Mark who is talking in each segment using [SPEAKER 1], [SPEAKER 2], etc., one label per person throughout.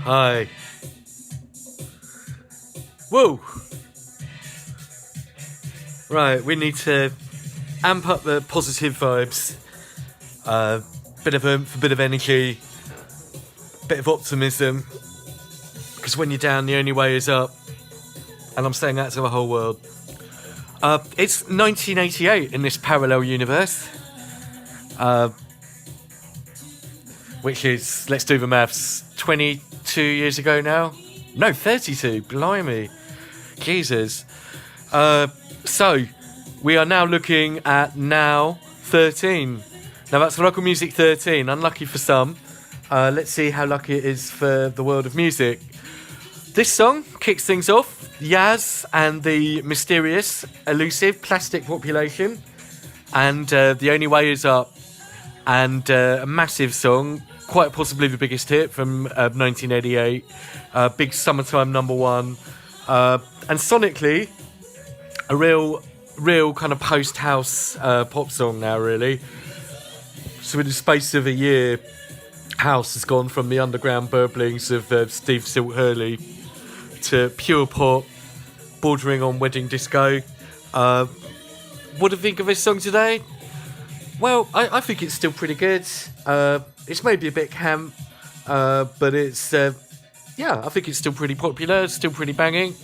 [SPEAKER 1] Hi. Whoa. Right, we need to amp up the positive vibes. Bit of oomph, a bit of energy, bit of optimism. Because when you're down, the only way is up. And I'm saying that to the whole world. It's 1988 in this parallel universe. Which is, let's do the maths, 22 years ago now? No, 32, blimey. Jesus. So, we are now looking at Now 13. Now that's Local Music 13, unlucky for some. Let's see how lucky it is for the world of music. This song kicks things off. Yaz and the mysterious, elusive plastic population. And The Only Way Is Up. And a massive song, quite possibly the biggest hit from 1988. Big summertime #1. And sonically, a real kind of post-house pop song now, really. So in the space of a year, house has gone from the underground burblings of Steve Silt Hurley to pure pop, bordering on wedding disco. What do you think of this song today? Well, I think it's still pretty good. It's maybe a bit camp, but it's, I think it's still pretty popular, still pretty banging.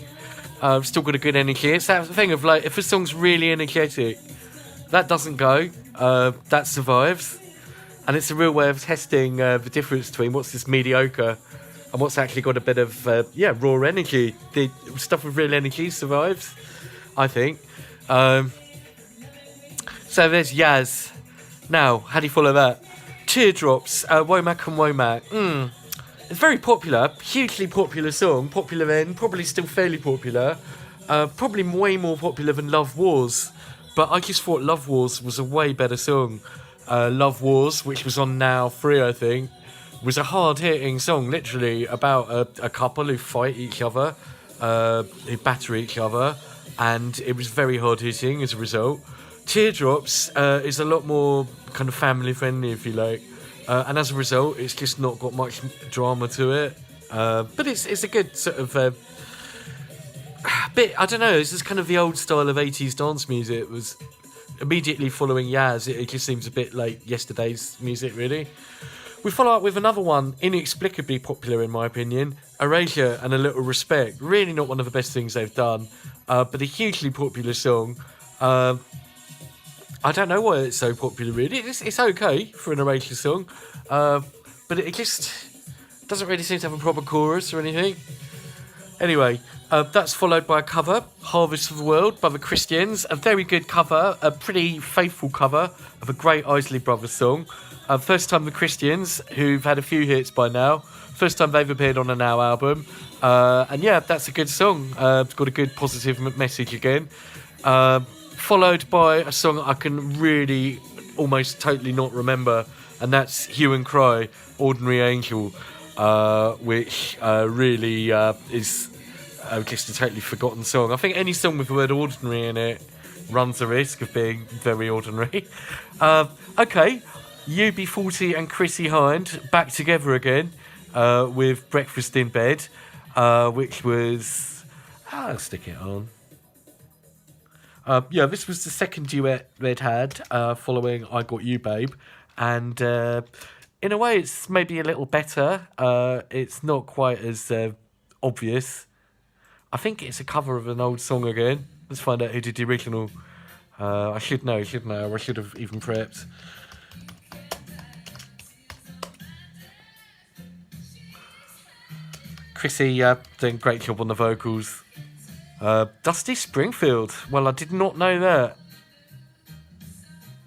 [SPEAKER 1] Still got a good energy. It's that thing of like, if a song's really energetic, that doesn't go, that survives. And it's a real way of testing the difference between what's this mediocre and what's actually got a bit of, raw energy. The stuff with real energy survives, I think. So there's Yaz. Now, how do you follow that? Teardrops, Womack and Womack. It's very popular, hugely popular song. Popular then, probably still fairly popular. Probably way more popular than Love Wars. But I just thought Love Wars was a way better song. Love Wars, which was on Now 3, I think, was a hard-hitting song, literally, about a couple who fight each other, who batter each other, and it was very hard-hitting as a result. Teardrops is a lot more kind of family-friendly, if you like, and as a result, it's just not got much drama to it, but it's a good sort of bit, I don't know, it's just kind of the old style of 80s dance music. It was immediately following Yaz, it just seems a bit like yesterday's music, really. We follow up with another one, inexplicably popular in my opinion, Erasure and A Little Respect. Really not one of the best things they've done, but a hugely popular song. I don't know why it's so popular, really. It's okay for an Erasure song, but it just doesn't really seem to have a proper chorus or anything. Anyway, that's followed by a cover, Harvest of the World by the Christians. A very good cover, a pretty faithful cover of a great Isley Brothers song. First time the Christians, who've had a few hits by now, first time they've appeared on a Now album. And yeah, that's a good song. It's got a good positive message again. Followed by a song I can really almost totally not remember, and that's Hue and Cry, Ordinary Angel, which really is just a totally forgotten song. I think any song with the word ordinary in it runs the risk of being very ordinary. Okay, UB40 and Chrissy Hind back together again with Breakfast in Bed, which was... I'll stick it on. This was the second duet they'd had following I Got You, Babe. And in a way, it's maybe a little better. It's not quite as obvious. I think it's a cover of an old song again. Let's find out who did the original. I should know. I should have even prepped. Chrissy doing a great job on the vocals. Dusty Springfield. Well, I did not know that.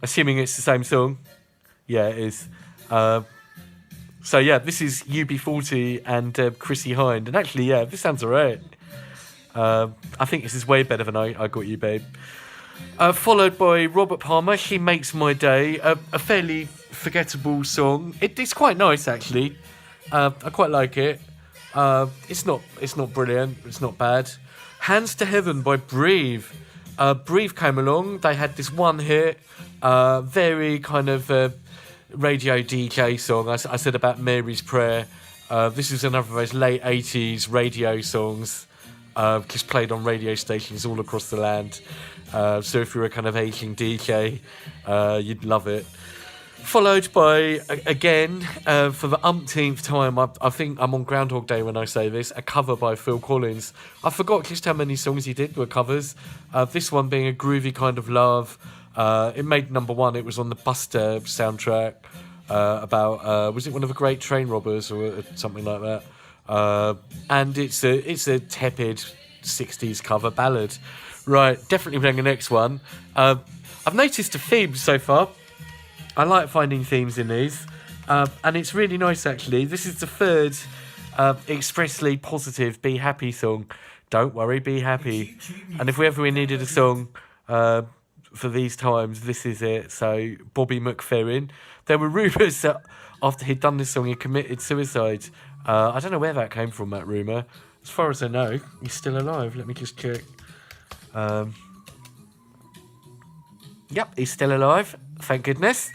[SPEAKER 1] Assuming it's the same song. Yeah, it is. So yeah, this is UB40 and Chrissy Hind. And actually, yeah, this sounds alright. I think this is way better than I Got You, Babe. Followed by Robert Palmer, She Makes My Day. A fairly forgettable song. It's quite nice, actually. I quite like it. It's not brilliant. It's not bad. Hands to Heaven by Breve. Breve came along. They had this one hit. Very kind of radio DJ song. I said about Mary's Prayer. This is another of those late 80s radio songs, just played on radio stations all across the land. So if you're a kind of Asian DJ, you'd love it. Followed by, again, for the umpteenth time, I think I'm on Groundhog Day when I say this, a cover by Phil Collins. I forgot just how many songs he did were covers. This one being A Groovy Kind of Love. It made number one. It was on the Buster soundtrack about, was it one of the great train robbers or something like that? And it's a tepid 60s cover ballad. Right, definitely playing the next one. I've noticed a theme so far. I like finding themes in these, and it's really nice actually. This is the third expressly positive Be Happy song. Don't worry, be happy. And if we needed a song for these times, this is it. So Bobby McFerrin. There were rumours that after he'd done this song he committed suicide. I don't know where that came from, that rumour. As far as I know, he's still alive. Let me just check. Yep, he's still alive. Thank goodness.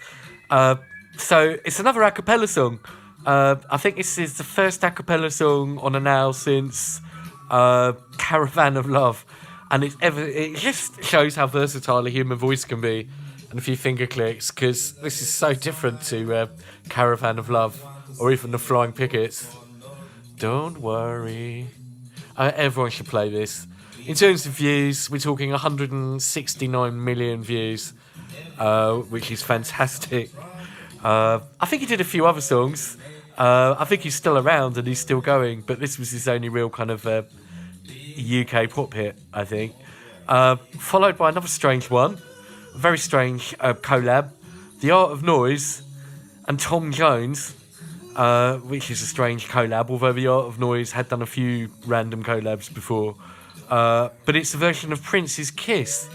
[SPEAKER 1] So it's another a cappella song. I think this is the first a cappella song on an hour since Caravan of Love, and it just shows how versatile a human voice can be, and a few finger clicks, because this is so different to Caravan of Love or even the Flying Pickets. Don't worry. Everyone should play this. In terms of views, we're talking 169 million views, which is fantastic. I think he did a few other songs. I think he's still around and he's still going, but this was his only real kind of UK pop hit, I think. Followed by another strange one, a very strange collab, The Art of Noise and Tom Jones, which is a strange collab, although The Art of Noise had done a few random collabs before. But it's a version of Prince's Kiss.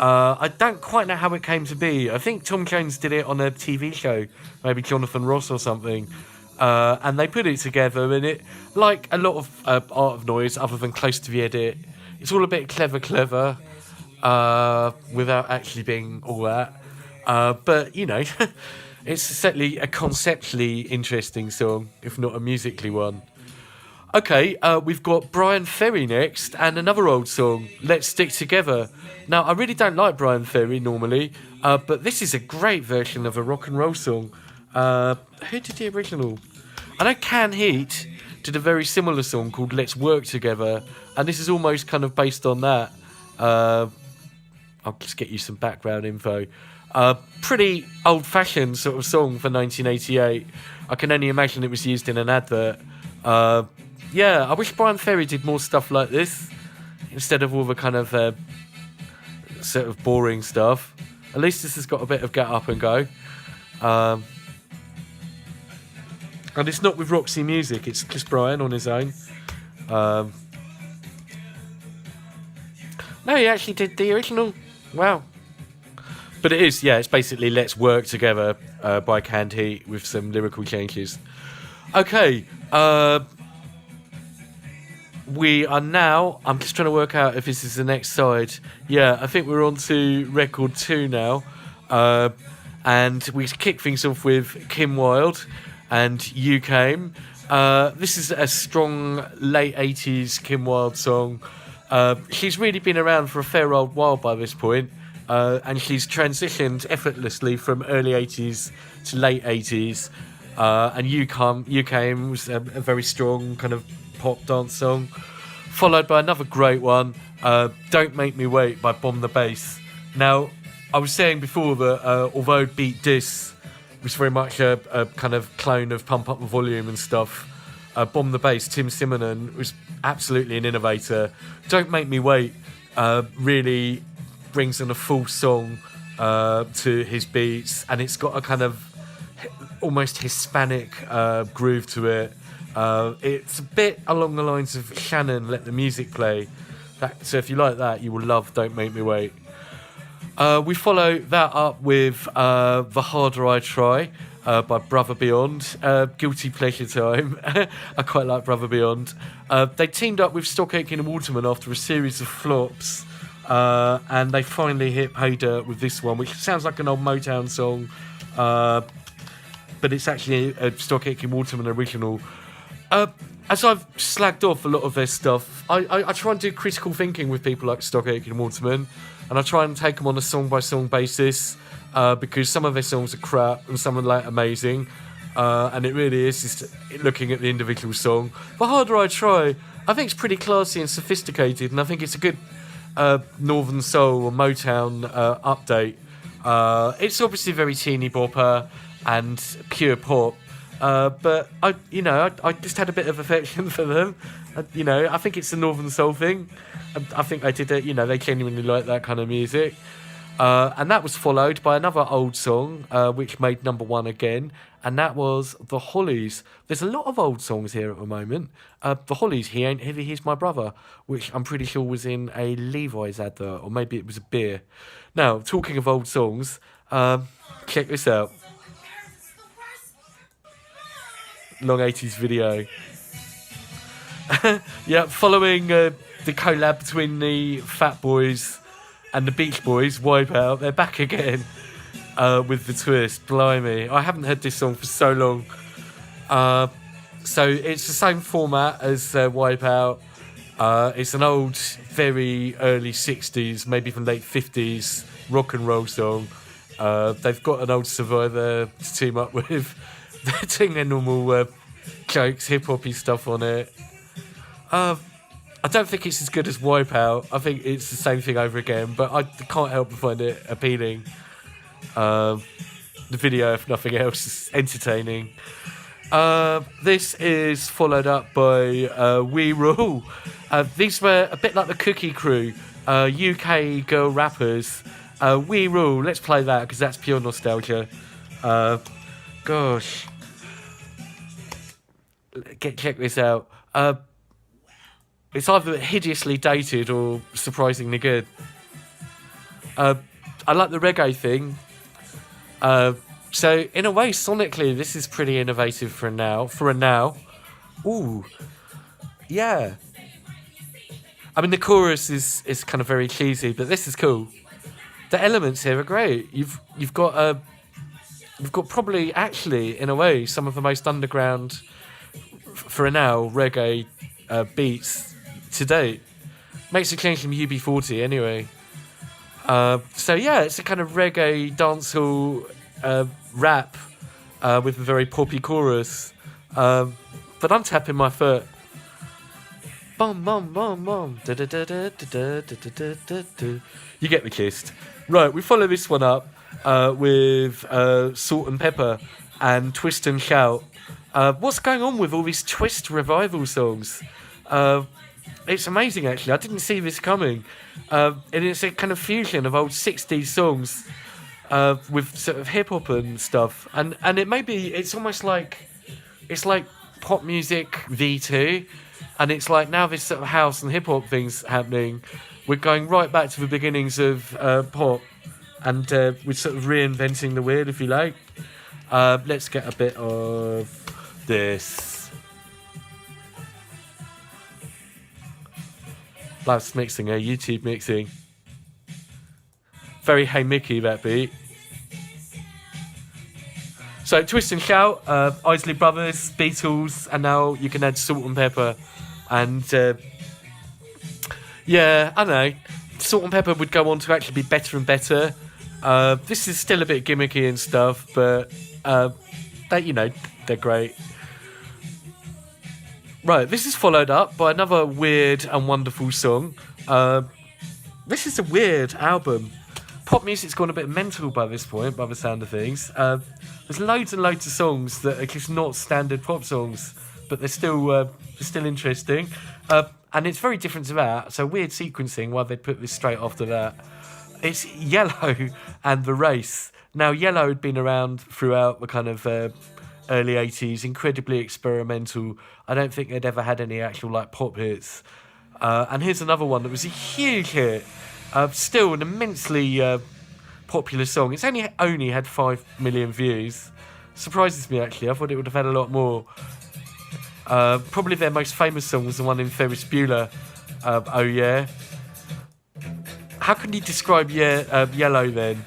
[SPEAKER 1] I don't quite know how it came to be. I think Tom Jones did it on a TV show, maybe Jonathan Ross or something, and they put it together, and it, like a lot of Art of Noise, other than Close to the Edit, it's all a bit clever, without actually being all that. But, you know, it's certainly a conceptually interesting song, if not a musically one. Okay, we've got Brian Ferry next, and another old song, Let's Stick Together. Now, I really don't like Brian Ferry normally, but this is a great version of a rock and roll song. Who did the original? I know Can Heat did a very similar song called Let's Work Together, and this is almost kind of based on that. I'll just get you some background info. Pretty old-fashioned sort of song for 1988. I can only imagine it was used in an advert. Yeah, I wish Brian Ferry did more stuff like this instead of all the kind of sort of boring stuff. At least this has got a bit of get up and go. And it's not with Roxy Music, it's just Brian on his own. No, he actually did the original. Wow. But it is, yeah, it's basically Let's Work Together by Canned Heat with some lyrical changes. Okay, we are now, I'm just trying to work out if this is the next side. Yeah, I think we're on to record 2 now. And we kick things off with Kim Wilde and You Came. This is a strong late 80s Kim Wilde song. She's really been around for a fair old while by this point. And she's transitioned effortlessly from early 80s to late 80s. And You Came was a very strong kind of pop dance song, followed by another great one, Don't Make Me Wait by Bomb the Bass. Now, I was saying before that although Beat Dis was very much a kind of clone of Pump Up the Volume and stuff, Bomb the Bass, Tim Simonon, was absolutely an innovator. Don't Make Me Wait really brings in a full song to his beats, and it's got a kind of almost Hispanic groove to it. It's a bit along the lines of Shannon, Let the Music Play. So if you like that, you will love Don't Make Me Wait. We follow that up with The Harder I Try by Brother Beyond. Guilty pleasure time. I quite like Brother Beyond. They teamed up with Stock Aitken and Waterman after a series of flops, and they finally hit pay dirt with this one, which sounds like an old Motown song, but it's actually a Stock Aitken Waterman original. As I've slagged off a lot of their stuff, I try and do critical thinking with people like Stock Aitken and Waterman, and I try and take them on a song-by-song basis, because some of their songs are crap and some are like amazing, and it really is just looking at the individual song. The harder I try, I think it's pretty classy and sophisticated, and I think it's a good Northern Soul or Motown update. It's obviously very teeny bopper and pure pop. But I just had a bit of affection for them. I think it's the Northern Soul thing. I think they did it. They genuinely like that kind of music. And that was followed by another old song, which made number one again, and that was The Hollies. There's a lot of old songs here at the moment. The Hollies, He Ain't Heavy, He's My Brother, which I'm pretty sure was in a Levi's advert, or maybe it was a beer. Now, talking of old songs, check this out. Long 80s video. Yeah, following the collab between the Fat Boys and the Beach Boys, Wipeout, they're back again with the twist. Blimey, I haven't heard this song for so long. So it's the same format as Wipeout. It's an old, very early 60s, maybe even late 50s rock and roll song. They've got an old Survivor to team up with. They're doing their normal jokes, hip-hoppy stuff on it. I don't think it's as good as Wipeout. I think it's the same thing over again, but I can't help but find it appealing. The video, if nothing else, is entertaining. This is followed up by We Rule. These were a bit like the Cookie Crew, UK girl rappers. We Rule, let's play that because that's pure nostalgia. Gosh. Check this out. It's either hideously dated or surprisingly good. I like the reggae thing. So in a way, sonically, this is pretty innovative for a now. Ooh, yeah. I mean, the chorus is kind of very cheesy, but this is cool. The elements here are great. You've got probably actually in a way some of the most underground for a now reggae beats to date. Makes a change from UB40 anyway. So yeah, it's a kind of reggae dancehall rap with a very poppy chorus. But I'm tapping my foot. Bum bum bum bum. You get the gist. Right, we follow this one up with Salt and Pepper and Twist and Shout. What's going on with all these Twist revival songs? It's amazing, actually. I didn't see this coming. And it's a kind of fusion of old 60s songs with sort of hip-hop and stuff. And it's almost like, it's like pop music V2. And it's like now this sort of house and hip-hop thing's happening. We're going right back to the beginnings of pop. And we're sort of reinventing the wheel, if you like. Let's get a bit of this. Blast mixing, YouTube mixing. Very Hey Mickey, that beat. So, Twist and Shout, Isley Brothers, Beatles, and now you can add Salt and Pepper. And, yeah, I don't know. Salt and Pepper would go on to actually be better and better. This is still a bit gimmicky and stuff, but, they're great. Right, this is followed up by another weird and wonderful song. This is a weird album. Pop music's gone a bit mental by this point, by the sound of things. There's loads and loads of songs that are just not standard pop songs, but they're still interesting. And it's very different to that, so weird sequencing, why they put this straight after that. It's Yellow and The Race. Now, Yellow had been around throughout the kind of early 80s, incredibly experimental. I don't think they'd ever had any actual like pop hits. And here's another one that was a huge hit. Still an immensely popular song. It's only had 5 million views. Surprises me, actually. I thought it would have had a lot more. Probably their most famous song was the one in Ferris Bueller. Oh Yeah. How can you describe Yellow then?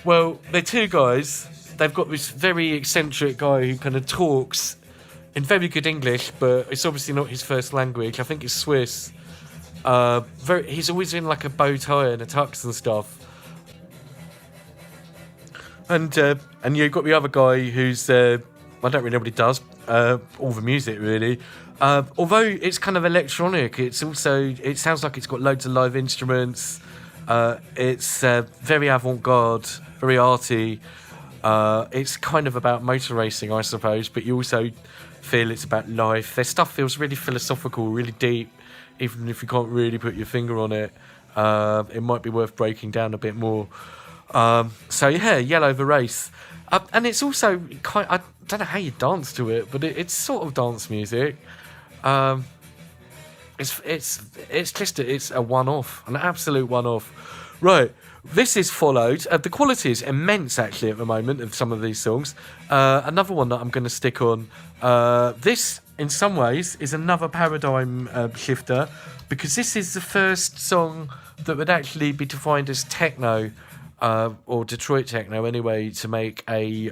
[SPEAKER 1] Well, they're two guys. They've got this very eccentric guy who kind of talks in very good English, but it's obviously not his first language. I think it's Swiss. He's always in like a bow tie and a tux and stuff. And you've got the other guy who's I don't really know what he does. All the music really. Although it's kind of electronic, it sounds like it's got loads of live instruments. It's very avant-garde, very arty. It's kind of about motor racing, I suppose, but you also feel it's about life. Their stuff feels really philosophical, really deep, even if you can't really put your finger on it. It might be worth breaking down a bit more. So yeah, Yellow the Race. And it's also I don't know how you dance to it, but it's sort of dance music. It's a one-off, an absolute one-off. Right, this is followed. The quality is immense actually at the moment of some of these songs. Another one that I'm going to stick on. This, in some ways, is another paradigm shifter, because this is the first song that would actually be defined as techno, or Detroit techno anyway, to make a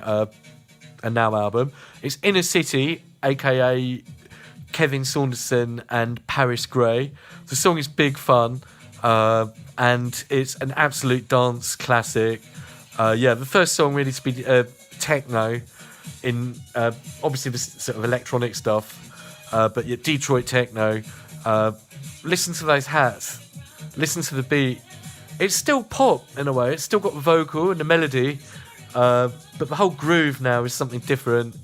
[SPEAKER 1] now album. It's Inner City, aka Kevin Saunderson and Paris Grey. The song is big fun, and it's an absolute dance classic. The first song really to be techno, in obviously this sort of electronic stuff, but yeah, Detroit techno. Listen to those hats, listen to the beat. It's still pop in a way, it's still got the vocal and the melody, but the whole groove now is something different.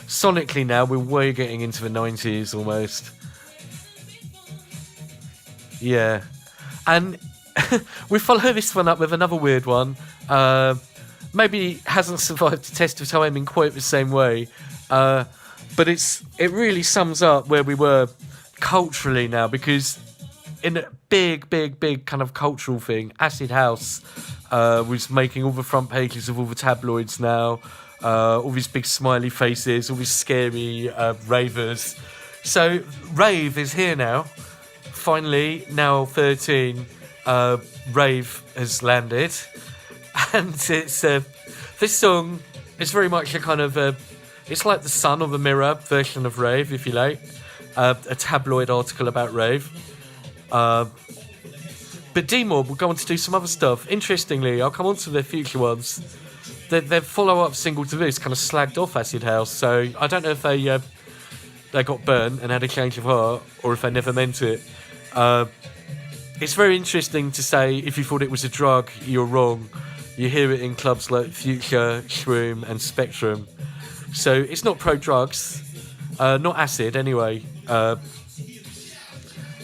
[SPEAKER 1] Sonically now, we're way getting into the 90s almost. Yeah. And we follow this one up with another weird one. Maybe hasn't survived the test of time in quite the same way. But it really sums up where we were culturally now, because in a big kind of cultural thing, Acid House was making all the front pages of all the tabloids now. All these big smiley faces, all these scary ravers. So Rave is here now. Finally, now 13, Rave has landed. And it's this song is very much a kind of it's like the Sun or the Mirror version of Rave, if you like. A tabloid article about Rave. But D-Mob will go on to do some other stuff. Interestingly, I'll come on to their future ones. Their follow-up single to this kind of slagged off Acid House, so I don't know if they got burnt and had a change of heart, or if they never meant it. It's very interesting to say, if you thought it was a drug, you're wrong. You hear it in clubs like Future, Shroom and Spectrum. So it's not pro-drugs, not acid anyway.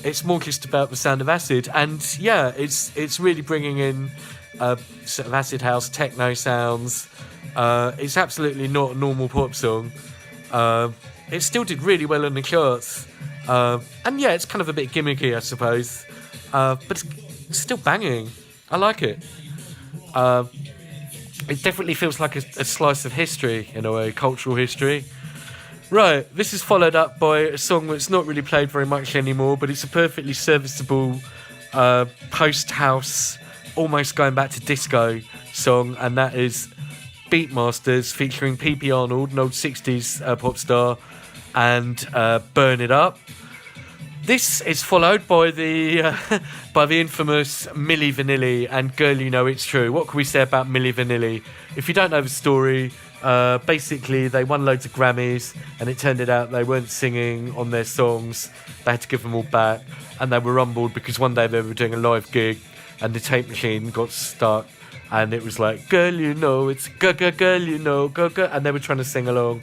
[SPEAKER 1] It's more just about the sound of acid, and yeah, it's really bringing in sort of acid house techno sounds. It's absolutely not a normal pop song. It still did really well on the charts, and yeah, it's kind of a bit gimmicky, I suppose, but it's still banging. I like it. It definitely feels like a slice of history, in a way, cultural history. Right, this is followed up by a song that's not really played very much anymore, but it's a perfectly serviceable post-house, almost going back to disco song, and that is Beatmasters featuring P.P. Arnold, an old 60s pop star, and Burn It Up. This is followed by the infamous Milli Vanilli and Girl You Know It's True. What can we say about Milli Vanilli? If you don't know the story, basically they won loads of Grammys, and it turned out they weren't singing on their songs. They had to give them all back, and they were rumbled because one day they were doing a live gig and the tape machine got stuck, and it was like, girl you know it's girl you know go, and they were trying to sing along.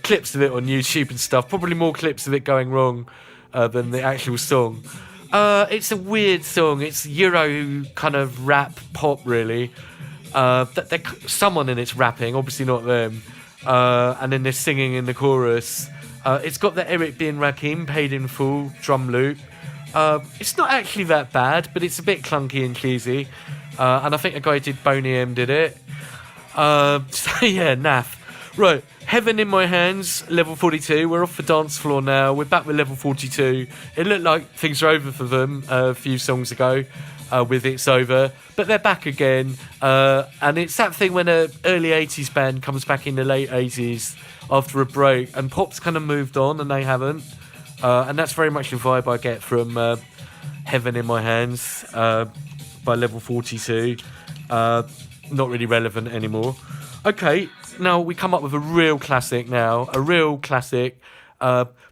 [SPEAKER 1] Clips of it on YouTube and stuff, probably more clips of it going wrong than the actual song. It's a weird song. It's Euro kind of rap pop, really. Someone in it's rapping, obviously not them, and then they're singing in the chorus. It's got the Eric B. and Rakim Paid in Full drum loop. It's not actually that bad, but it's a bit clunky and cheesy, and I think a guy who did Boney M did it. So yeah, naff. Right, Heaven in My Hands, level 42. We're off the dance floor now. We're back with level 42. It looked like things were over for them a few songs ago. with It's Over, but they're back again, and it's that thing when an early 80s band comes back in the late 80s after a break, and pop's kind of moved on and they haven't, and that's very much the vibe I get from Heaven in My Hands by Level 42. Not really relevant anymore. Okay, now we come up with a real classic now,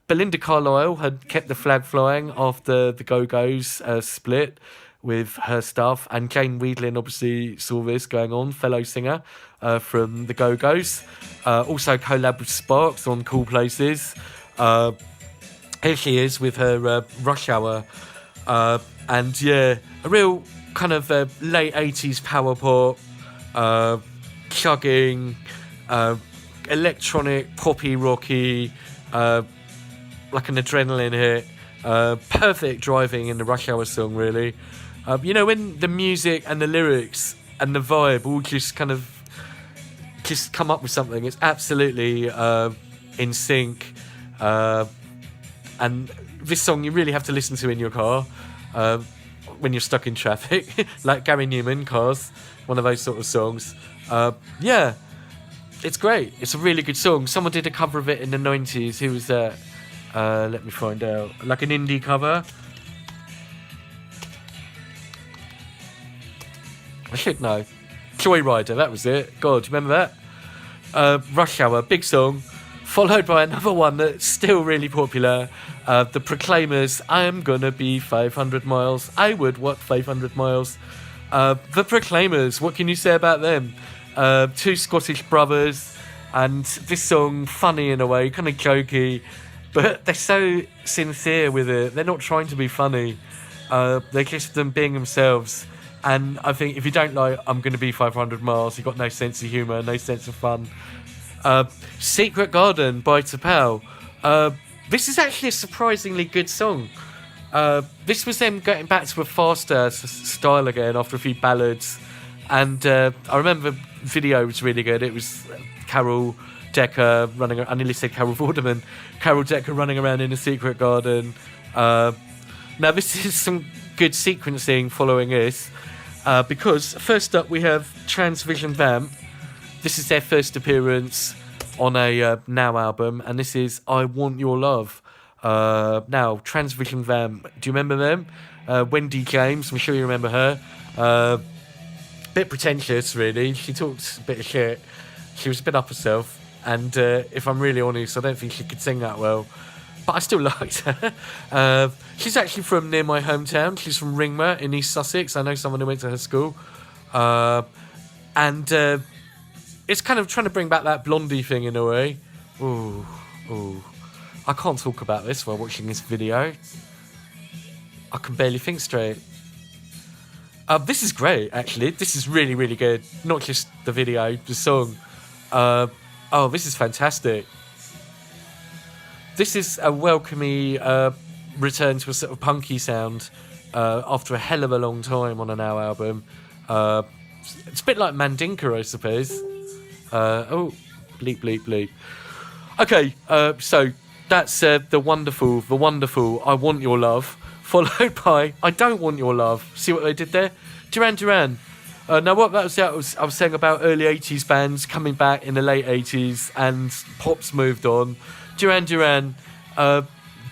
[SPEAKER 1] Belinda Carlisle had kept the flag flying after the Go-Go's split with her stuff, and Jane Wiedlin obviously saw this going on, fellow singer from the Go-Go's. Also collab with Sparks on Cool Places. Here she is with her Rush Hour. And yeah, a real kind of late 80s power pop, chugging, electronic, poppy, rocky, like an adrenaline hit. Perfect driving in the Rush Hour song, really. You know, when the music and the lyrics and the vibe all just kind of just come up with something, it's absolutely in sync. And this song you really have to listen to in your car when you're stuck in traffic, like Gary Newman, Cars, one of those sort of songs. Yeah, it's great. It's a really good song. Someone did a cover of it in the 90s. Who was that? Let me find out. Like an indie cover. I should know. Joyrider, that was it. God, do you remember that? Rush Hour, big song. Followed by another one that's still really popular. The Proclaimers, I'm gonna be 500 miles. I would walk 500 miles. The Proclaimers, what can you say about them? Two Scottish brothers, and this song, funny in a way, kind of jokey, but they're so sincere with it. They're not trying to be funny. They're just them being themselves. And I think if you don't like I'm Gonna Be 500 Miles, you've got no sense of humour, no sense of fun. Secret Garden by T'Pau. This is actually a surprisingly good song. This was them getting back to a faster style again after a few ballads. And I remember the video was really good. It was Carol Decker running around. I nearly said Carol Vorderman. Carol Decker running around in a secret garden. Now this is some good sequencing following this. Because first up we have Transvision Vamp. This is their first appearance on a Now album, and this is I Want Your Love. Now, Transvision Vamp, do you remember them? Wendy James, I'm sure you remember her. Bit pretentious, really. She talked a bit of shit. She was a bit up herself, and if I'm really honest, I don't think she could sing that well. But I still liked her. She's actually from near my hometown. She's from Ringmer in East Sussex. I know someone who went to her school. And it's kind of trying to bring back that Blondie thing in a way. Ooh. I can't talk about this while watching this video. I can barely think straight. This is great, actually. This is really, really good. Not just the video, the song. Oh, this is fantastic. This is a welcomey return to a sort of punky sound after a hell of a long time on a Now album. It's a bit like Mandinka, I suppose. Oh, bleep, bleep, bleep. Okay, so that's the wonderful I Want Your Love, followed by I Don't Want Your Love. See what they did there? Duran Duran. Now, what that was, I was saying about early 80s bands coming back in the late 80s and pop's moved on. Duran Duran,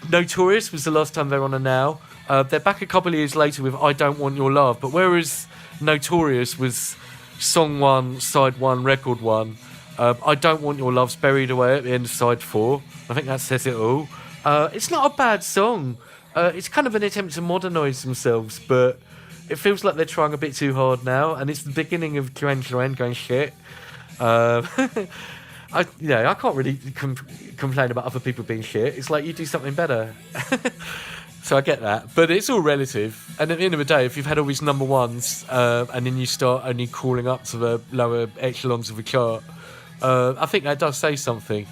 [SPEAKER 1] Notorious was the last time they were on a Now. They're back a couple of years later with I Don't Want Your Love, but whereas Notorious was song 1, side 1, record 1, I Don't Want Your Love's buried away at the end of side 4. I think that says it all. It's not a bad song. It's kind of an attempt to modernise themselves, but it feels like they're trying a bit too hard now, and it's the beginning of Duran Duran going shit. I can't really complain about other people being shit. It's like you do something better. So I get that, but it's all relative. And at the end of the day, if you've had all these number ones and then you start only crawling up to the lower echelons of the chart, I think that does say something.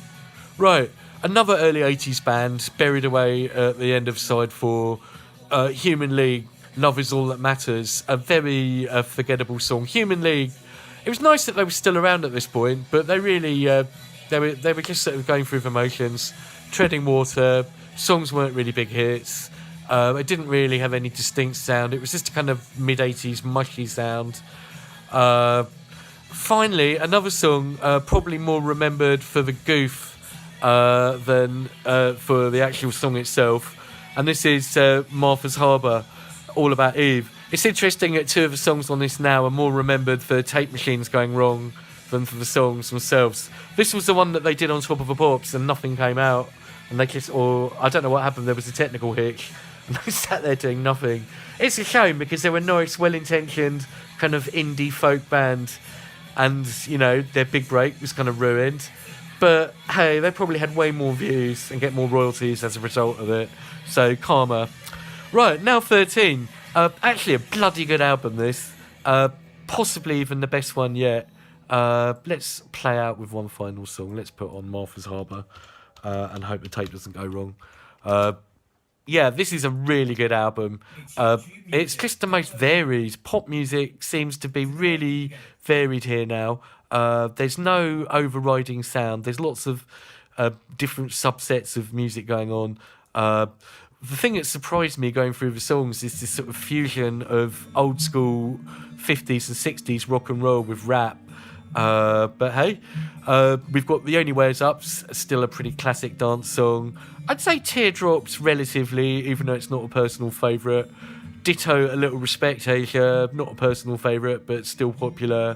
[SPEAKER 1] Right, another early 80s band buried away at the end of side 4, Human League, Love Is All That Matters, a very forgettable song. Human League, it was nice that they were still around at this point, but they really, they were just sort of going through the motions, treading water. Songs weren't really big hits. It didn't really have any distinct sound. It was just a kind of mid-80s mushy sound. Finally, another song probably more remembered for the goof than for the actual song itself. And this is Martha's Harbour, All About Eve. It's interesting that two of the songs on this now are more remembered for tape machines going wrong than for the songs themselves. This was the one that they did on Top of the Pops and nothing came out. And they just, or I don't know what happened, there was a technical hitch. And they sat there doing nothing. It's a shame because they were nice, well-intentioned, kind of indie folk band. And, you know, their big break was kind of ruined. But, hey, they probably had way more views and get more royalties as a result of it. So, karma. Right, now 13. Actually, a bloody good album, this. Possibly even the best one yet. Let's play out with one final song. Let's put on Martha's Harbour and hope the tape doesn't go wrong. Yeah, this is a really good album. It's just the most varied. Pop music seems to be really varied here now. There's no overriding sound. There's lots of different subsets of music going on. The thing that surprised me going through the songs is this sort of fusion of old school 50s and 60s rock and roll with rap. But hey, we've got The Only Way Is Up, still a pretty classic dance song. I'd say Teardrops relatively, even though it's not a personal favourite. Ditto, A Little Respect, Asia, not a personal favourite, but still popular.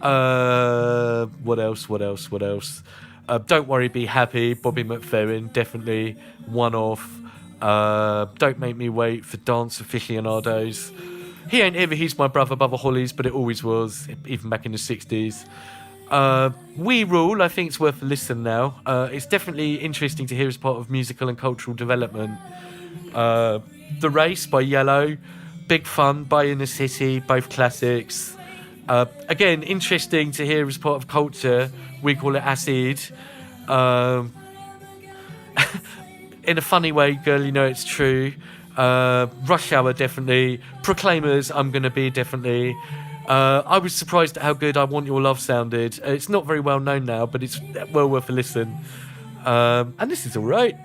[SPEAKER 1] What else? Don't Worry, Be Happy, Bobby McFerrin, definitely one off. Don't Make Me Wait for dance aficionados. He Ain't Ever He's My Brother by the Hollies, but it always was, even back in the 60s. We Rule, I think it's worth a listen now. It's definitely interesting to hear as part of musical and cultural development. The Race by Yellow, Big Fun by Inner City, both classics. Again, interesting to hear as part of culture. We Call It Acid. In a funny way, Girl, You Know It's True. Rush Hour, definitely. Proclaimers, I'm Gonna Be, definitely. I was surprised at how good I Want Your Love sounded. It's not very well known now, but it's well worth a listen. And this is alright.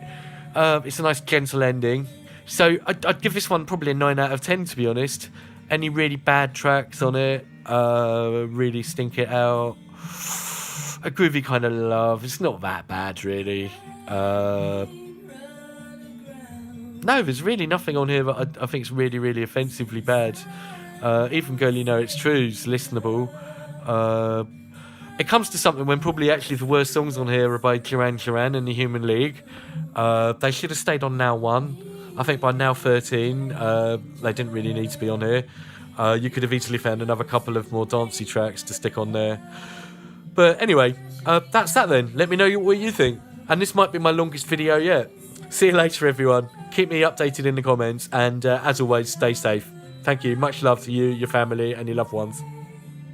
[SPEAKER 1] It's a nice gentle ending. So I'd give this one probably a 9 out of 10, to be honest. Any really bad tracks on it, really stink it out. A groovy kind of love. It's not that bad, really. No, there's really nothing on here that I think is really, really offensively bad. Even Girl, You Know It's True is listenable. It comes to something when probably actually the worst songs on here are by Duran Duran and the Human League. They should have stayed on Now 1. I think by Now 13, they didn't really need to be on here. You could have easily found another couple of more dancey tracks to stick on there. But anyway, that's that then. Let me know what you think. And this might be my longest video yet. See you later, everyone. Keep me updated in the comments, and as always, stay safe. Thank you. Much love to you, your family, and your loved ones.